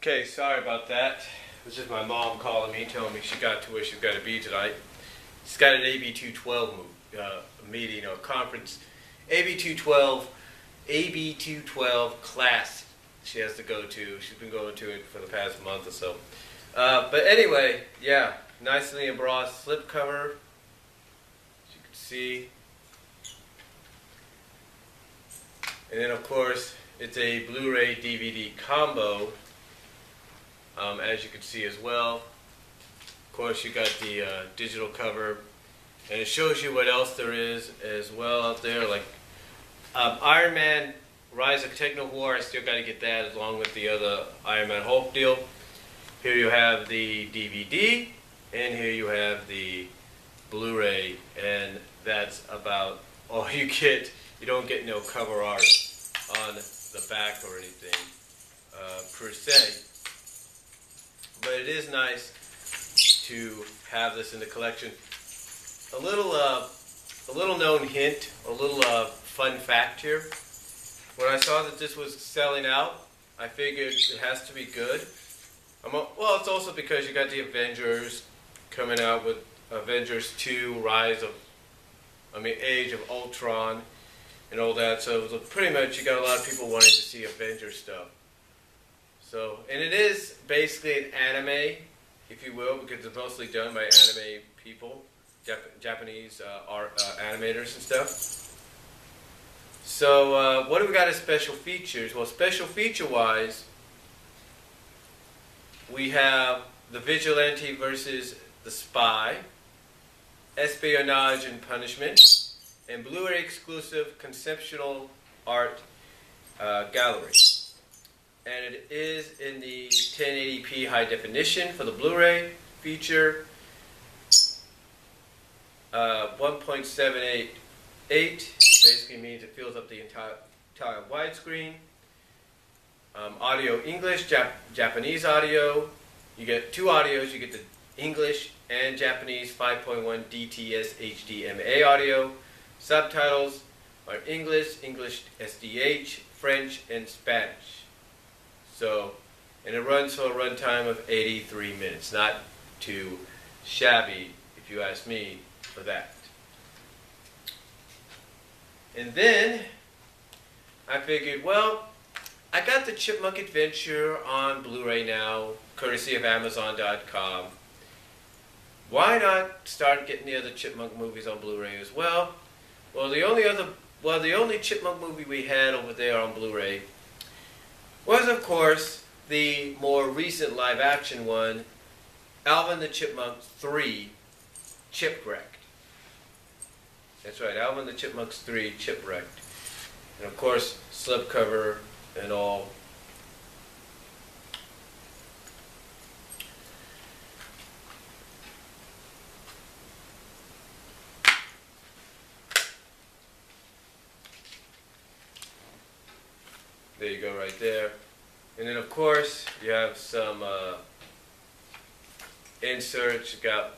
Okay, sorry about that. It was just my mom calling me, telling me she got to where she's got to be tonight. She's got an AB 212 meeting or conference. AB 212, AB 212 class she has to go to. She's been going to it for the past month or so. But anyway, yeah, nicely embossed slipcover, as you can see. And then of course, it's a Blu-ray DVD combo. As you can see as well. Of course, you got the digital cover, and it shows you what else there is as well out there, like Iron Man Rise of Techno War. I still got to get that along with the other Iron Man Hulk deal. Here you have the DVD, and here you have the Blu-ray, and that's about all you get. You don't get no cover art on the back or anything per se. But it is nice to have this in the collection. A little known hint, a little fun fact here. When I saw that this was selling out, I figured it has to be good. Well, it's also because you got the Avengers coming out with Avengers 2, Age of Ultron, and all that. So it was pretty much you got a lot of people wanting to see Avengers stuff. So, and it is basically an anime, if you will, because it's mostly done by anime people, Japanese animators and stuff. So, what do we got as special features? Well, special feature-wise, we have the Vigilante versus the Spy, Espionage and Punishment, and Blu-ray exclusive conceptual art gallery. And it is in the 1080p high definition for the Blu-ray feature, 1.788, basically means it fills up the entire widescreen. Audio English, Japanese audio. You get two audios. You get the English and Japanese 5.1 DTS HDMA audio. Subtitles are English, English SDH, French, and Spanish. So, and it runs for a runtime of 83 minutes. Not too shabby, if you ask me, for that. And then, I figured, well, I got the Chipmunk Adventure on Blu-ray now, courtesy of Amazon.com. Why not start getting the other Chipmunk movies on Blu-ray as well? Well, the only Chipmunk movie we had over there on Blu-ray was, of course, the more recent live-action one, Alvin the Chipmunk 3, Chipwrecked. That's right, Alvin the Chipmunks 3, Chipwrecked. And, of course, slipcover and all. There you go, right there. And then, of course, you have some inserts. You got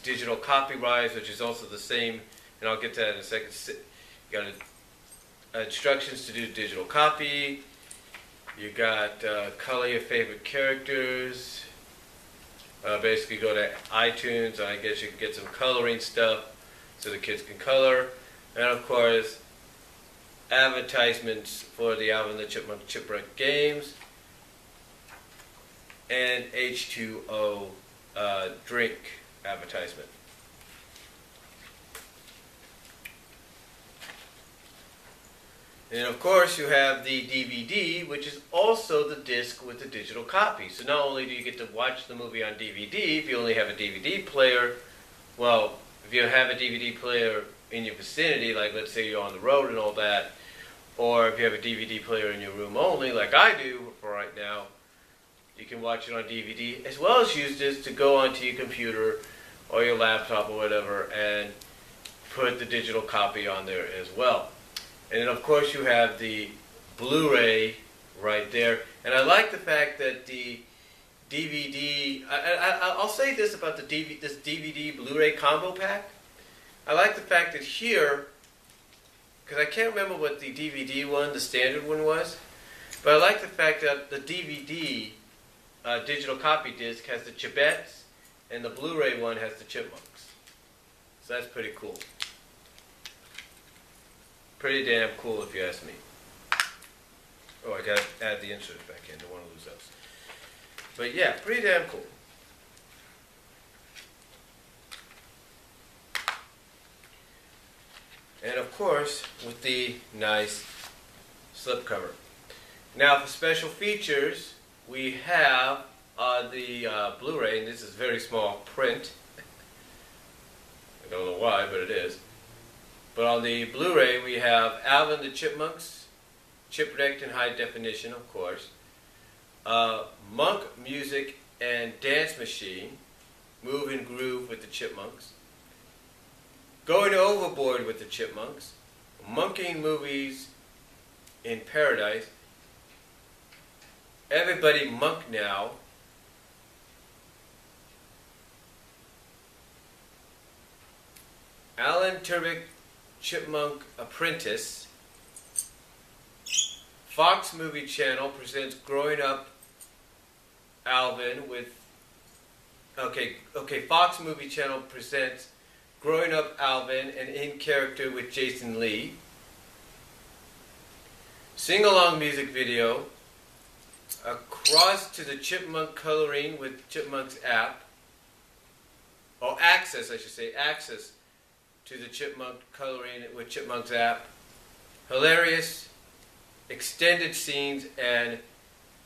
digital copyrights, which is also the same, and I'll get to that in a second. You got instructions to do digital copy. You got color your favorite characters. Basically, go to iTunes, and I guess you can get some coloring stuff so the kids can color. And, of course, advertisements for the Alvin the Chipmunk Chipwreck games, and H2O drink advertisement. And of course you have the DVD, which is also the disc with the digital copy. So not only do you get to watch the movie on DVD, if you only have a DVD player, well, if you have a DVD player in your vicinity, like let's say you're on the road and all that, or if you have a DVD player in your room only, like I do for right now, you can watch it on DVD, as well as use this to go onto your computer or your laptop or whatever and put the digital copy on there as well. And then of course you have the Blu-ray right there. And I like the fact that the DVD, I'll say this about this DVD Blu-ray combo pack. I like the fact that here, because I can't remember what the DVD one, the standard one was, But I like the fact that the DVD digital copy disc has the Chibettes, and the Blu-ray one has the Chipmunks. So that's pretty cool. Pretty damn cool if you ask me. Oh, I gotta add the inserts back in, don't want to lose those. But yeah, pretty damn cool. And of course, with the nice slipcover. Now for special features, we have the Blu-ray, and this is very small print. I don't know why, but it is. But on the Blu-ray, we have Alvin the Chipmunks, chipwrecked in high definition, of course. Monk Music and Dance Machine, Move and Groove with the Chipmunks. Going Overboard with the Chipmunks. Monkeying Movies in Paradise. Everybody Monk Now. Alan Tudyk Chipmunk Apprentice. Fox Movie Channel presents Growing Up Alvin with... Okay, Fox Movie Channel presents Growing Up Alvin and In Character with Jason Lee. Sing-along music video. Across to the Chipmunk Coloring with Chipmunks app. Oh, access, I should say. Access to the Chipmunk Coloring with Chipmunks app. Hilarious extended scenes and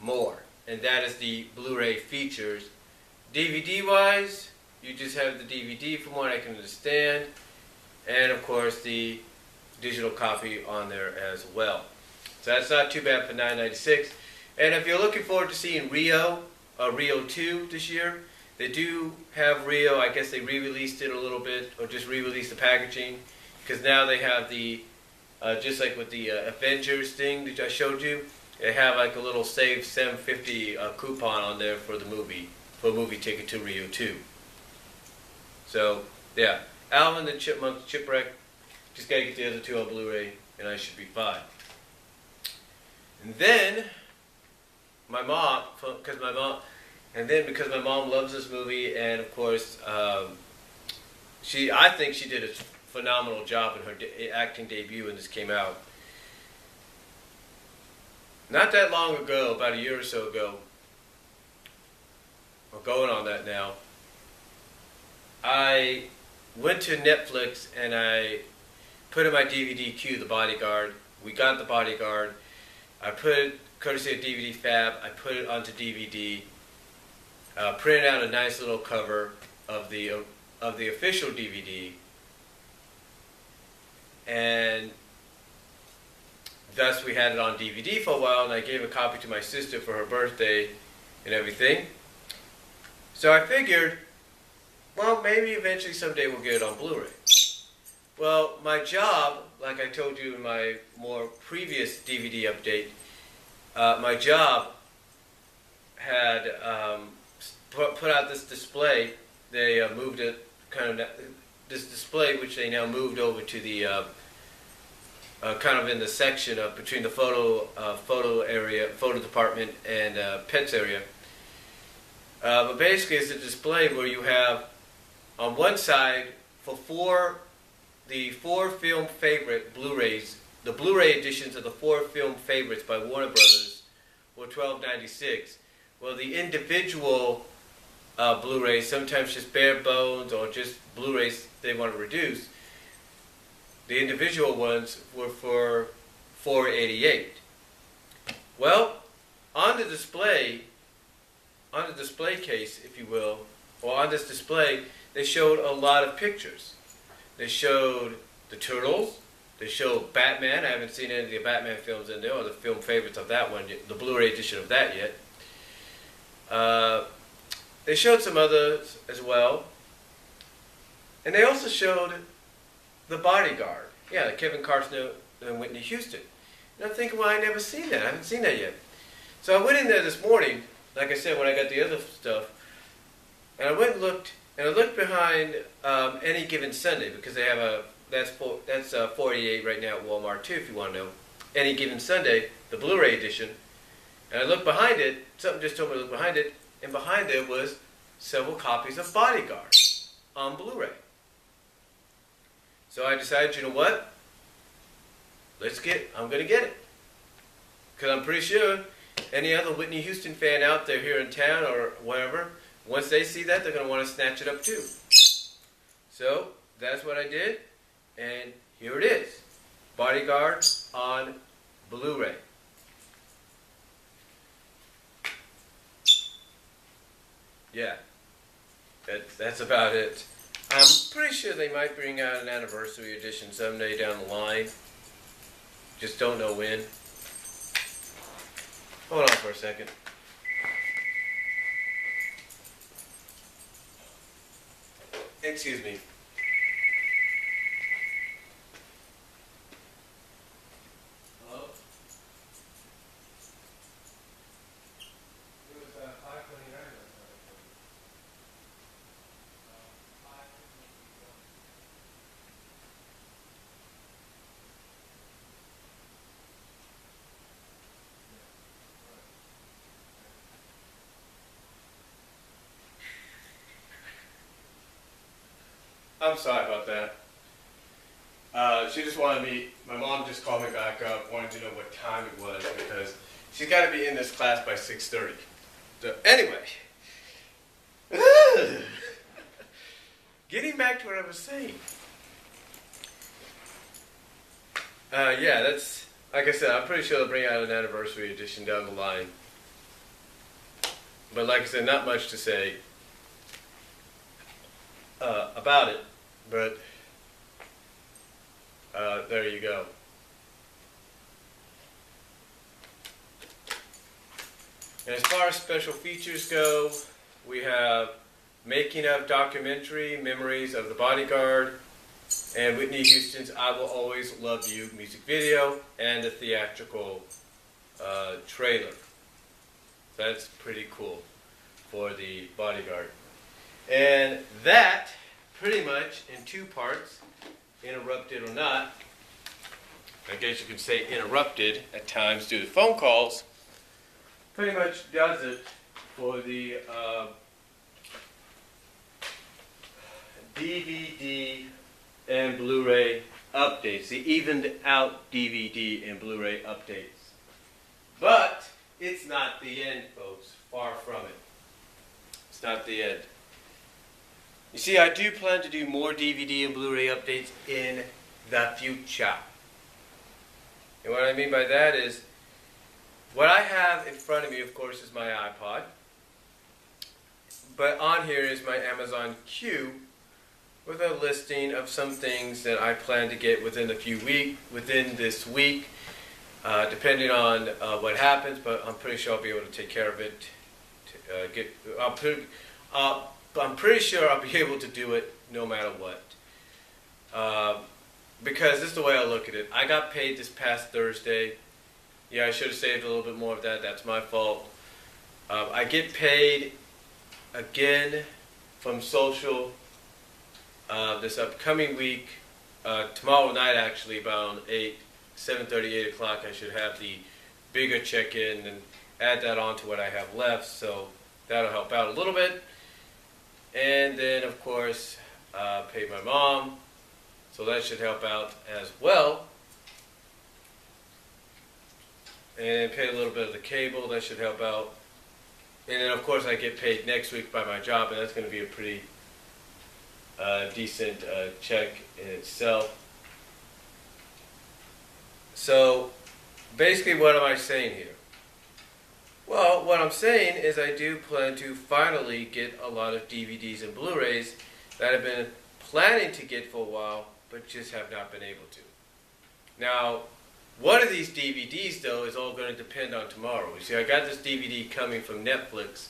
more. And that is the Blu-ray features. DVD-wise, you just have the DVD from what I can understand. And of course the digital copy on there as well. So that's not too bad for $9.96. And if you're looking forward to seeing Rio 2 this year, they do have Rio. I guess they re-released it a little bit, or just re-released the packaging, because now they have the, just like with the Avengers thing that I showed you, they have like a little save $7.50 coupon on there for the movie, for a movie ticket to Rio 2. So yeah, Alvin the Chipmunk Chipwreck. Just gotta get the other two on Blu-ray, and I should be fine. And then my mom, because my mom loves this movie, and of course, I think she did a phenomenal job in her acting debut when this came out. Not that long ago, about a year or so ago, or going on that now, I went to Netflix and I put in my DVD queue The Bodyguard. We got The Bodyguard. I put it, courtesy of DVD Fab, I put it onto DVD. Printed out a nice little cover of the official DVD, and thus we had it on DVD for a while, and I gave a copy to my sister for her birthday and everything. So I figured, well, maybe eventually someday we'll get it on Blu-ray. Well, my job, like I told you in my more previous DVD update, my job had put out this display. They moved it, this display, which they now moved over to the kind of in the section of between the photo area, photo department, and pets area. But basically, it's a display where you have on one side for the four film favorite Blu-rays. The Blu-ray editions of the four film favorites by Warner Brothers were $12.96. Well, the individual Blu-rays, sometimes just bare bones or just Blu-rays they want to reduce, the individual ones were for $4.88. Well, on the display case, if you will, or on this display, they showed a lot of pictures. They showed the Turtles. They showed Batman. I haven't seen any of the Batman films in there, or the film favorites of that one, the Blu-ray edition of that yet. They showed some others as well. And they also showed The Bodyguard. Yeah, Kevin Costner and Whitney Houston. And I'm thinking, well, I never seen that. I haven't seen that yet. So I went in there this morning, like I said, when I got the other stuff, and I went and looked, and I looked behind Any Given Sunday, because they have that's $48 right now at Walmart too, if you want to know. Any Given Sunday, the Blu-ray edition. And I looked behind it, something just told me to look behind it, and behind it was several copies of Bodyguard on Blu-ray. So I decided, you know what? I'm going to get it. Because I'm pretty sure any other Whitney Houston fan out there here in town or wherever, once they see that, they're going to want to snatch it up too. So that's what I did, and here it is. Bodyguard on Blu-ray. Yeah, that's about it. I'm pretty sure they might bring out an anniversary edition someday down the line. Just don't know when. Hold on for a second. Excuse me. Hello? It was 5:29. I'm sorry about that. She just wanted me, my mom just called me back up, wanted to know what time it was because she's got to be in this class by 6:30. So anyway, getting back to what I was saying. Yeah, that's, like I said, I'm pretty sure they'll bring out an anniversary edition down the line. But like I said, not much to say about it, but there you go. And as far as special features go, we have making of documentary, memories of the Bodyguard, and Whitney Houston's I Will Always Love You music video, and a theatrical trailer. That's pretty cool for the Bodyguard. And that, pretty much in two parts, interrupted or not, I guess you could say interrupted at times due to phone calls, pretty much does it for the DVD and Blu-ray updates, the evened out DVD and Blu-ray updates. But it's not the end, folks. Far from it. It's not the end. You see, I do plan to do more DVD and Blu-ray updates in the future. And what I mean by that is, what I have in front of me, of course, is my iPod. But on here is my Amazon queue with a listing of some things that I plan to get within this week, depending on what happens. But I'm pretty sure I'll be able to take care of it. I'm pretty sure I'll be able to do it no matter what. Because this is the way I look at it. I got paid this past Thursday. Yeah, I should have saved a little bit more of that. That's my fault. I get paid again from social this upcoming week. Tomorrow night, actually, about 7:30, 8 o'clock, I should have the bigger check-in and add that on to what I have left. So that'll help out a little bit. And then, of course, pay my mom. So that should help out as well. And pay a little bit of the cable. That should help out. And then, of course, I get paid next week by my job, and that's going to be a pretty decent check in itself. So, basically, what am I saying here? Well, what I'm saying is I do plan to finally get a lot of DVDs and Blu-rays that I've been planning to get for a while, but just have not been able to. Now, one of these DVDs, though, is all going to depend on tomorrow. You see, I got this DVD coming from Netflix,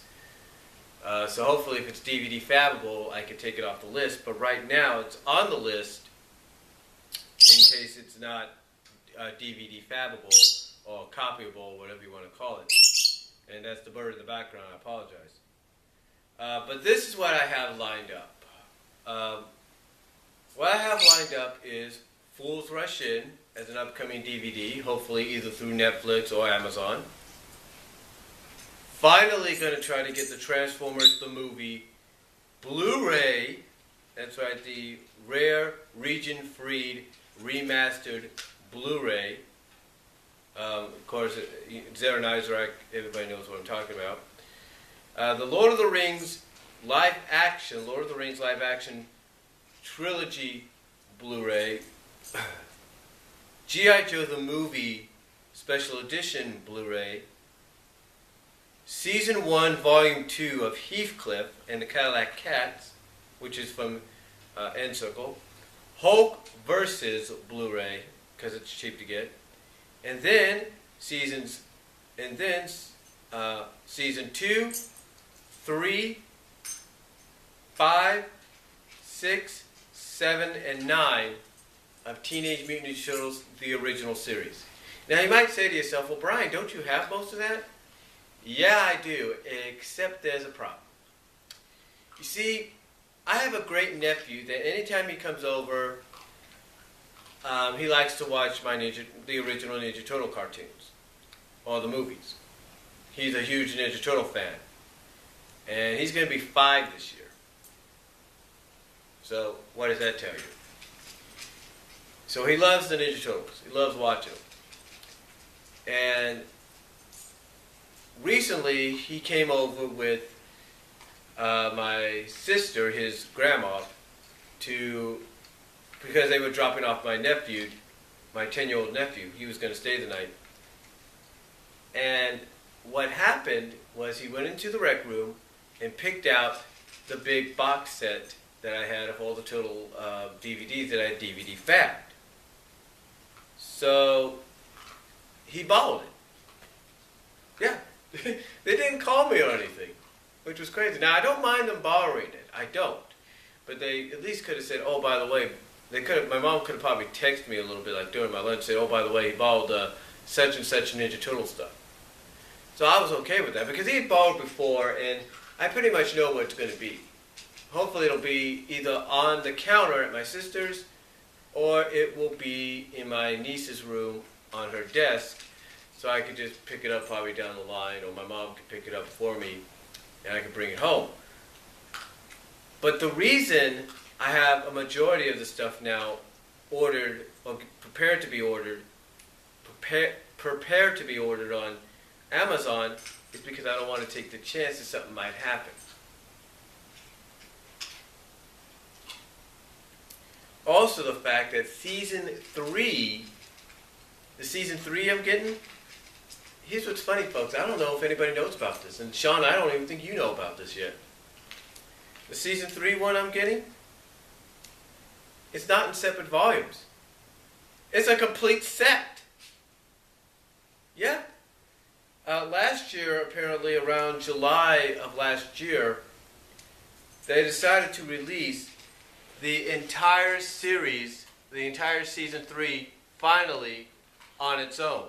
so hopefully if it's DVD fabbable, I can take it off the list. But right now, it's on the list in case it's not DVD fabbable or copyable, whatever you want to call it. And that's the bird in the background. I apologize. But this is what I have lined up. What I have lined up is Fools Rush In as an upcoming DVD, hopefully either through Netflix or Amazon. Finally going to try to get the Transformers the movie Blu-ray. That's right, the rare, region-freed, remastered Blu-ray. Of course, Zara Nizrak, everybody knows what I'm talking about. The Lord of the Rings live action trilogy Blu-ray. G.I. Joe the movie special edition Blu-ray. Season 1, Volume 2 of Heathcliff and the Cadillac Cats, which is from N-Circle. Hulk versus Blu-ray, because it's cheap to get. And then Season 2, 3, 5, 6, 7, and 9 of Teenage Mutant Ninja Turtles, the original series. Now you might say to yourself, well, Brian, don't you have most of that? Yeah, I do, except there's a problem. You see, I have a great nephew that anytime he comes over, he likes to watch the original Ninja Turtle cartoons, or the movies. He's a huge Ninja Turtle fan. And he's going to be 5 this year. So, what does that tell you? So he loves the Ninja Turtles. He loves watching them. And recently, he came over with my sister, his grandma, because they were dropping off my nephew, my 10-year-old nephew. He was going to stay the night. And what happened was he went into the rec room and picked out the big box set that I had of all the Turtle DVDs that I had DVD fabbed. So he borrowed it. Yeah. They didn't call me or anything, which was crazy. Now, I don't mind them borrowing it. I don't. But they at least could have said, oh, by the way, my mom could have probably texted me a little bit, like during my lunch, say, oh, by the way, he borrowed such and such Ninja Turtle stuff. So I was okay with that, because he had borrowed before, and I pretty much know what it's going to be. Hopefully it'll be either on the counter at my sister's, or it will be in my niece's room on her desk, so I could just pick it up probably down the line, or my mom could pick it up for me, and I could bring it home. But the reason I have a majority of the stuff now ordered, or prepared to be ordered on Amazon is because I don't want to take the chance that something might happen. Also the fact that Season 3, the Season 3 I'm getting, here's what's funny, folks. I don't know if anybody knows about this. And Sean, I don't even think you know about this yet. The Season 3 one I'm getting, it's not in separate volumes. It's a complete set. Yeah. Last year, apparently around July of last year, they decided to release the entire series, the entire Season 3, finally on its own.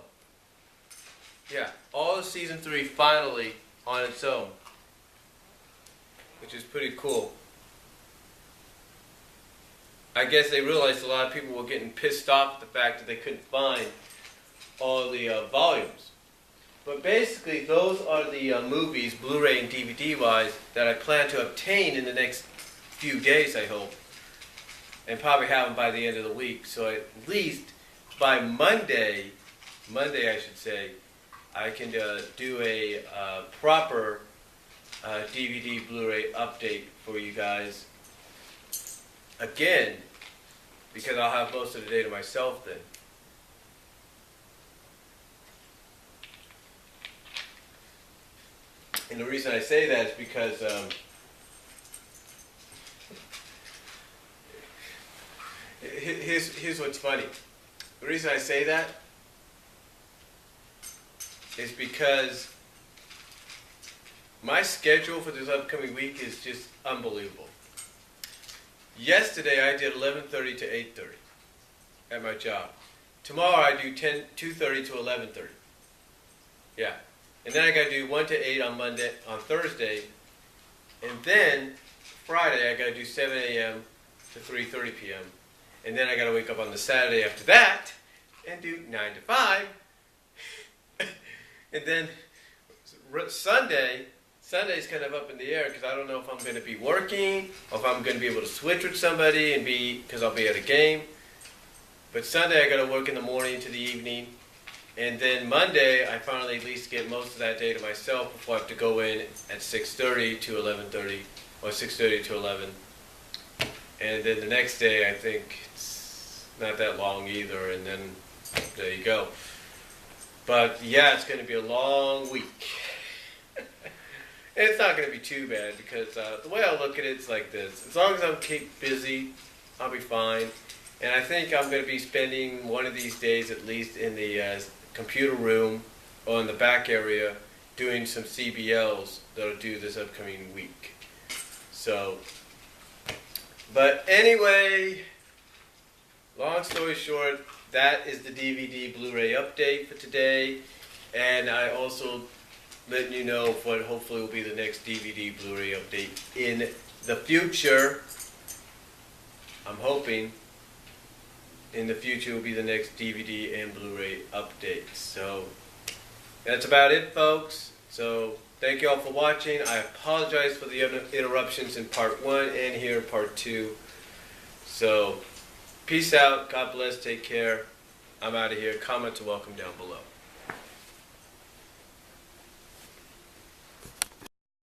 Yeah, all of Season 3 finally on its own, which is pretty cool. I guess they realized a lot of people were getting pissed off at the fact that they couldn't find all the volumes. But basically, those are the movies, Blu-ray and DVD-wise, that I plan to obtain in the next few days, I hope. And probably have them by the end of the week. So at least by Monday I should say, I can do a proper DVD Blu-ray update for you guys. Again, because I'll have most of the day to myself then. And the reason I say that is because here's what's funny. The reason I say that is because my schedule for this upcoming week is just unbelievable. Yesterday I did 11:30 to 8:30 at my job. Tomorrow I do 2:30 to 11:30. Yeah. And then I got to do 1 to 8 on Thursday. And then Friday I got to do 7 a.m. to 3:30 p.m. And then I got to wake up on the Saturday after that and do 9 to 5. And then Sunday's kind of up in the air because I don't know if I'm going to be working or if I'm going to be able to switch with somebody because I'll be at a game. But Sunday I got to work in the morning to the evening, and then Monday I finally at least get most of that day to myself before I have to go in at 6:30 to 11:30 or 6:30 to 11. And then the next day I think it's not that long either, and then there you go. But yeah, it's going to be a long week. It's not going to be too bad because the way I look at it is like this. As long as I'm keep busy, I'll be fine. And I think I'm going to be spending one of these days at least in the computer room or in the back area doing some CBLs that I'll do this upcoming week. So, but anyway, long story short, that is the DVD Blu-ray update for today. And I also letting you know what hopefully will be the next DVD Blu-ray update in the future. I'm hoping in the future will be the next DVD and Blu-ray update. So that's about it, folks. So thank you all for watching. I apologize for the interruptions in part 1 and here in part 2. So peace out. God bless. Take care. I'm out of here. Comment to welcome down below.